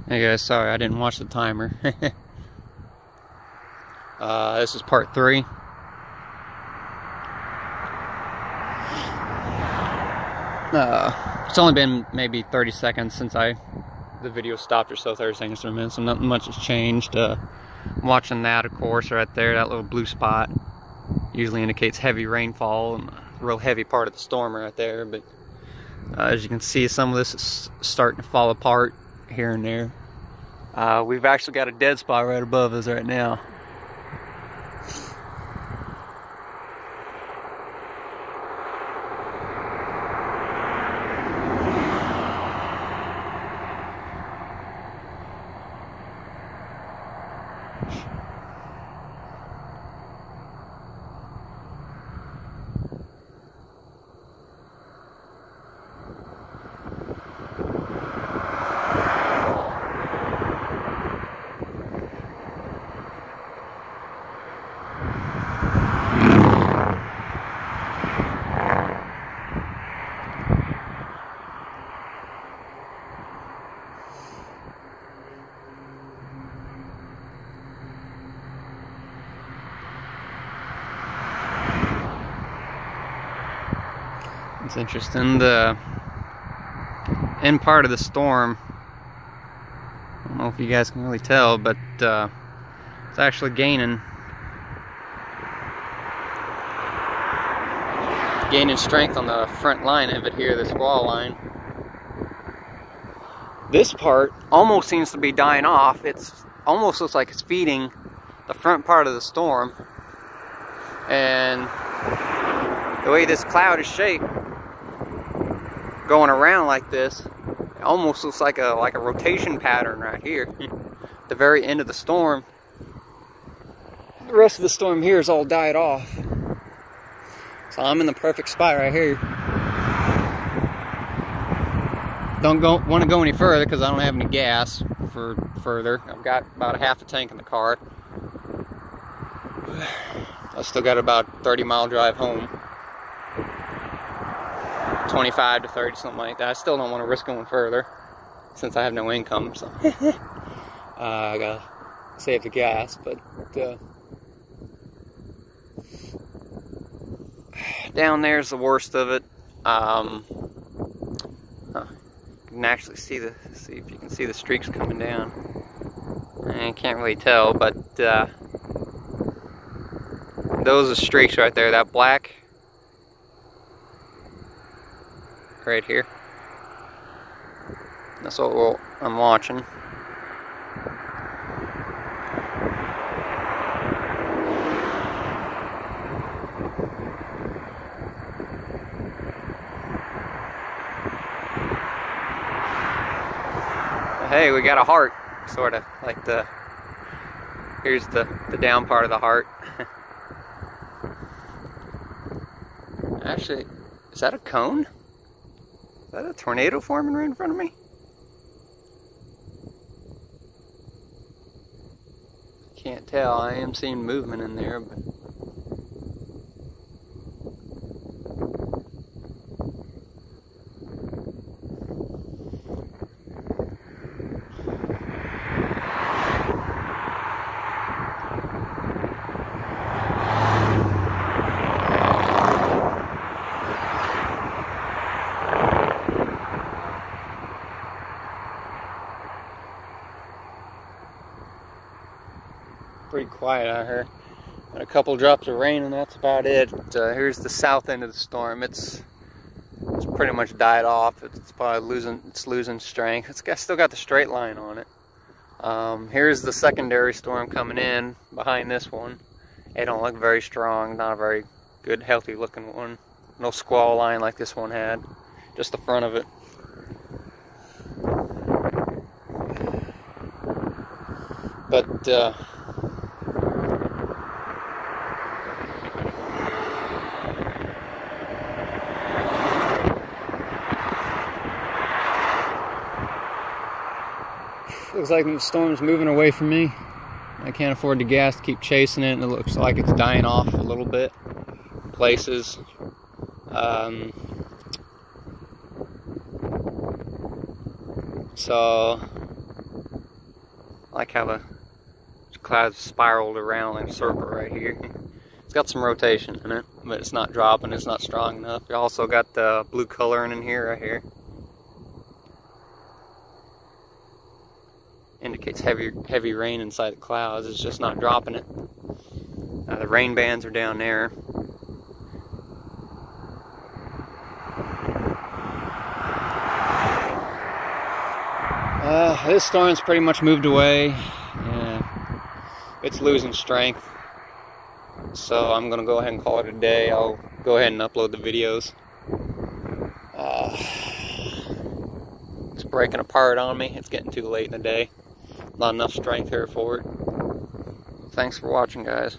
Hey guys, sorry I didn't watch the timer. This is part 3. It's only been maybe 30 seconds since the video stopped, or so, 30 seconds to a minute, so nothing much has changed. I'm watching that, of course, right there, that little blue spot usually indicates heavy rainfall, and a real heavy part of the storm right there. But as you can see, some of this is starting to fall apart here and there. We've actually got a dead spot right above us right now. It's interesting, the end part of the storm, I don't know if you guys can really tell, but it's actually gaining strength on the front line of it here, this wall line. This part almost seems to be dying off. It's almost looks like it's feeding the front part of the storm, and the way this cloud is shaped, going around like this, it almost looks like a rotation pattern right here. The very end of the storm. The rest of the storm here is all died off. So I'm in the perfect spot right here. Don't want to go any further because I don't have any gas for further. I've got about a half a tank in the car. I still got about 30-mile drive home. 25 to 30, something like that. I still don't want to risk going further since I have no income, so I gotta save the gas. But down there's the worst of it. You can actually see if you can see the streaks coming down. I can't really tell, but those are streaks right there. That black right here. That's what I'm watching. Hey, we got a heart, sort of like here's the down part of the heart. Actually, is that a cone? Is that a tornado forming right in front of me? Can't tell. I am seeing movement in there, but pretty quiet out here. Got a couple drops of rain and that's about it. Here's the south end of the storm. It's pretty much died off. It's probably losing strength. It's still got the straight line on it. Here's the secondary storm coming in behind this one. It don't look very strong. Not a very good, healthy looking one. No squall line like this one had. Just the front of it. But looks like the storm's moving away from me. I can't afford the gas to keep chasing it, and it looks like it's dying off a little bit in places. So like how the cloud spiraled around in a circle right here. It's got some rotation in it, but it's not dropping, it's not strong enough. You also got the blue coloring in here, right here. Indicates heavy rain inside the clouds. It's just not dropping it. The rain bands are down there. This storm's pretty much moved away. Yeah, it's losing strength. So I'm gonna go ahead and call it a day. I'll go ahead and upload the videos. It's breaking apart on me. It's getting too late in the day. Not enough strength here for it. Thanks for watching, guys.